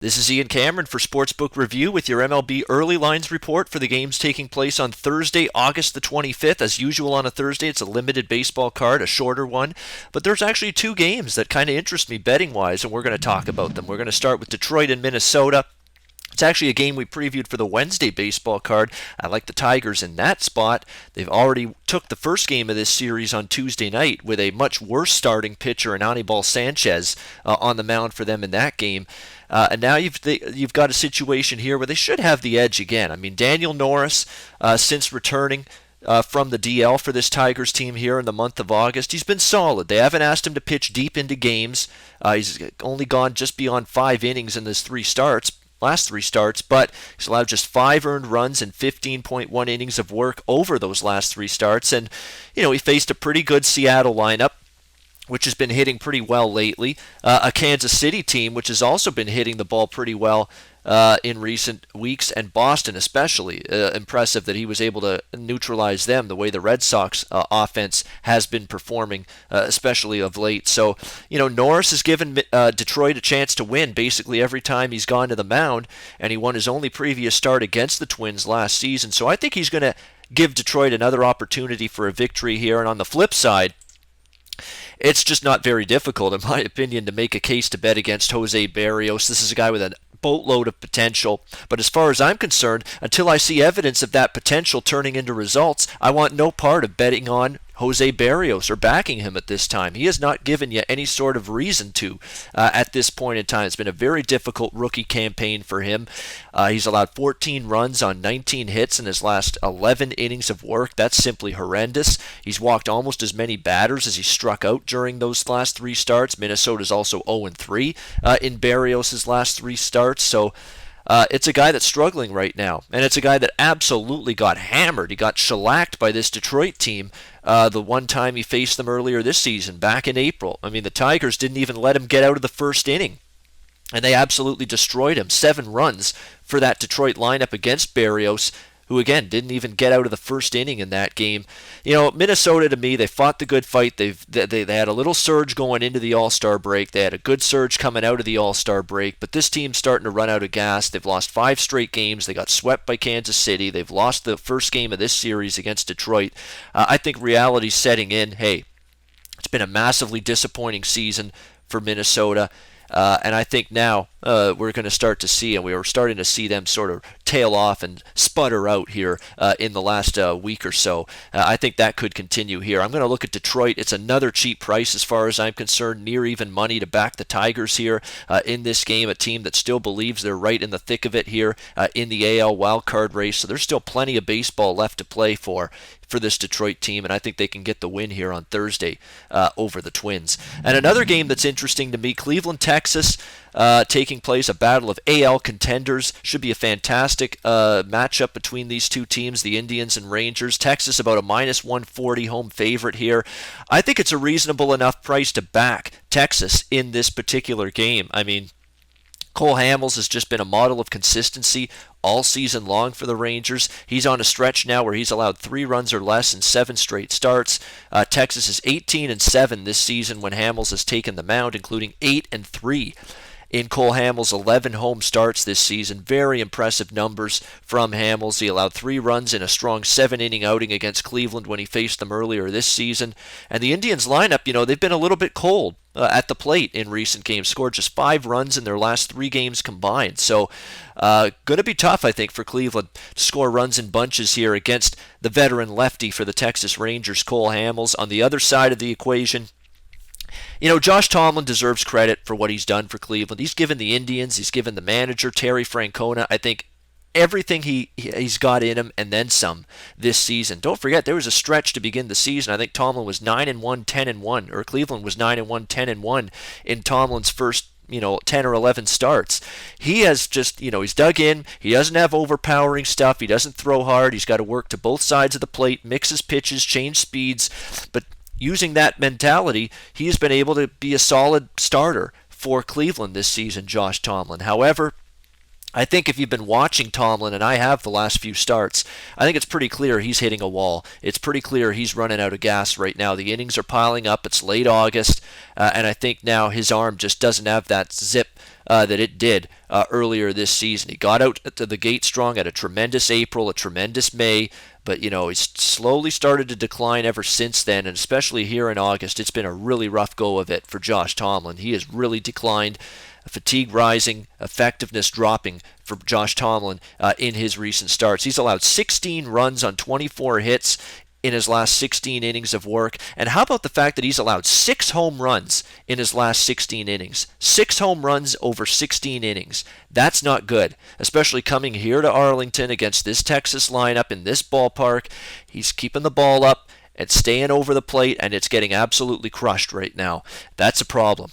This is Ian Cameron for Sportsbook Review with your MLB early lines report for the games taking place on Thursday, August the 25th. As usual on a Thursday, it's a limited baseball card, a shorter one. But there's actually two games that kind of interest me betting-wise, and we're going to talk about them. We're going to start with Detroit and Minnesota. It's actually a game we previewed for the Wednesday baseball card. I like the Tigers in that spot. They've already took the first game of this series on Tuesday night with a much worse starting pitcher in Anibal Sanchez on the mound for them in that game. And now you've got a situation here where they should have the edge again. I mean, Daniel Norris, since returning from the DL for this Tigers team here in the month of August, he's been solid. They haven't asked him to pitch deep into games. He's only gone just beyond 5 innings in his last three starts, but he's allowed just 5 earned runs and 15.1 innings of work over those last 3 starts. And, he faced a pretty good Seattle lineup, which has been hitting pretty well lately. A Kansas City team, which has also been hitting the ball pretty well in recent weeks, and Boston especially. Impressive that he was able to neutralize them the way the Red Sox offense has been performing, especially of late. So, Norris has given Detroit a chance to win basically every time he's gone to the mound, and he won his only previous start against the Twins last season. So I think he's going to give Detroit another opportunity for a victory here. And on the flip side, it's just not very difficult, in my opinion, to make a case to bet against Jose Berrios. This is a guy with a boatload of potential, but as far as I'm concerned, until I see evidence of that potential turning into results, I want no part of betting on Jose Berrios or backing him at this time. He has not given you any sort of reason to at this point in time. It's been a very difficult rookie campaign for him. He's allowed 14 runs on 19 hits in his last 11 innings of work. That's simply horrendous. He's walked almost as many batters as he struck out during those last 3 starts. Minnesota's also 0-3 in Berrios' last 3 starts. So it's a guy that's struggling right now, and it's a guy that absolutely got hammered. He got shellacked by this Detroit team the one time he faced them earlier this season, back in April. I mean, the Tigers didn't even let him get out of the first inning, and they absolutely destroyed him. 7 runs for that Detroit lineup against Berrios, who again didn't even get out of the first inning in that game. Minnesota, to me, they fought the good fight. They had a little surge going into the All-Star break. They had a good surge coming out of the All-Star break, but this team's starting to run out of gas. They've lost 5 straight games. They got swept by Kansas City. They've lost the first game of this series against Detroit. I think reality's setting in. Hey, it's been a massively disappointing season for Minnesota. And I think now we're going to start to see, and we were starting to see them sort of tail off and sputter out here in the last week or so. I think that could continue here. I'm going to look at Detroit. It's another cheap price as far as I'm concerned, near even money to back the Tigers here in this game, a team that still believes they're right in the thick of it here in the AL wildcard race. So there's still plenty of baseball left to play for this Detroit team, and I think they can get the win here on Thursday over the Twins. And another game that's interesting to me, Cleveland, Texas, taking place, a battle of AL contenders. Should be a fantastic matchup between these two teams, the Indians and Rangers. Texas about a -140 home favorite here. I think it's a reasonable enough price to back Texas in this particular game. I mean, Cole Hamels has just been a model of consistency all season long for the Rangers. He's on a stretch now where he's allowed 3 runs or less in 7 straight starts. Texas is 18-7 this season when Hamels has taken the mound, including 8-3 in Cole Hamels' 11 home starts this season. Very impressive numbers from Hamels. He allowed 3 runs in a strong 7-inning outing against Cleveland when he faced them earlier this season. And the Indians lineup, they've been a little bit cold at the plate in recent games. Scored just 5 runs in their last 3 games combined. So going to be tough, I think, for Cleveland to score runs in bunches here against the veteran lefty for the Texas Rangers, Cole Hamels. On the other side of the equation, Josh Tomlin deserves credit for what he's done for Cleveland. He's given the Indians, he's given the manager, Terry Francona, I think, everything he's got in him and then some this season. Don't forget, there was a stretch to begin the season. I think Tomlin was 9-1, 10-1, or Cleveland was 9-1, 10-1 in Tomlin's first 10 or 11 starts. He has just, he's dug in. He doesn't have overpowering stuff. He doesn't throw hard. He's got to work to both sides of the plate, mix his pitches, change speeds, but using that mentality, he's been able to be a solid starter for Cleveland this season, Josh Tomlin. However, I think if you've been watching Tomlin, and I have the last few starts, I think it's pretty clear he's hitting a wall. It's pretty clear he's running out of gas right now. The innings are piling up. It's late August, and I think now his arm just doesn't have that zip that it did earlier this season. He got out to the gate strong, had a tremendous April, a tremendous May, but he's slowly started to decline ever since then, and especially here in August, it's been a really rough go of it for Josh Tomlin. He has really declined, fatigue rising, effectiveness dropping for Josh Tomlin in his recent starts. He's allowed 16 runs on 24 hits in his last 16 innings of work. And how about the fact that he's allowed 6 home runs in his last 16 innings? 6 home runs over 16 innings. That's not good, especially coming here to Arlington against this Texas lineup in this ballpark. He's keeping the ball up and staying over the plate, and it's getting absolutely crushed right now. That's a problem.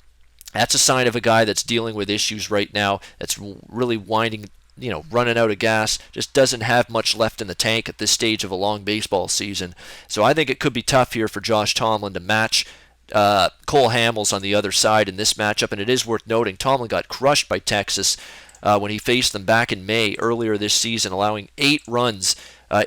That's a sign of a guy that's dealing with issues right now, that's really running out of gas, just doesn't have much left in the tank at this stage of a long baseball season. So I think it could be tough here for Josh Tomlin to match Cole Hamels on the other side in this matchup. And it is worth noting, Tomlin got crushed by Texas when he faced them back in May earlier this season, allowing 8 runs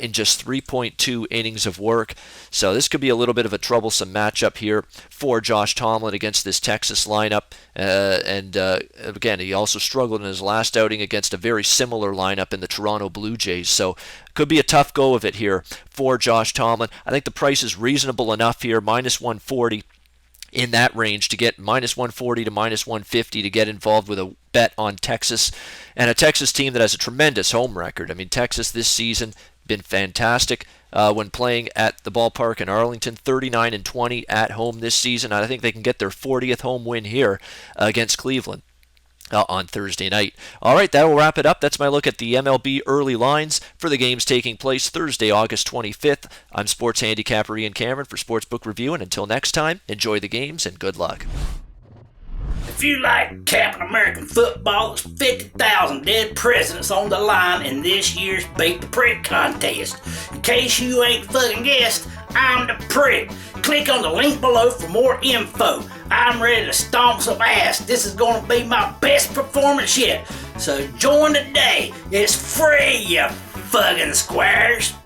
in just 3.2 innings of work. So this could be a little bit of a troublesome matchup here for Josh Tomlin against this Texas lineup. Again, he also struggled in his last outing against a very similar lineup in the Toronto Blue Jays. So could be a tough go of it here for Josh Tomlin. I think the price is reasonable enough here, minus 140. In that range to get minus 140 to minus 150 to get involved with a bet on Texas, and a Texas team that has a tremendous home record. I mean, Texas this season been fantastic when playing at the ballpark in Arlington, 39-20 at home this season. I think they can get their 40th home win here against Cleveland on Thursday night. All right, that will wrap it up. That's my look at the MLB early lines for the games taking place Thursday, August 25th. I'm sports handicapper Ian Cameron for Sportsbook Review, and until next time, enjoy the games and good luck. If you like Captain American football, there's 50,000 dead presidents on the line in this year's Beat the Prick contest. In case you ain't fucking guessed, I'm the prick. Click on the link below for more info. I'm ready to stomp some ass. This is going to be my best performance yet. So join today. It's free, you fucking squares.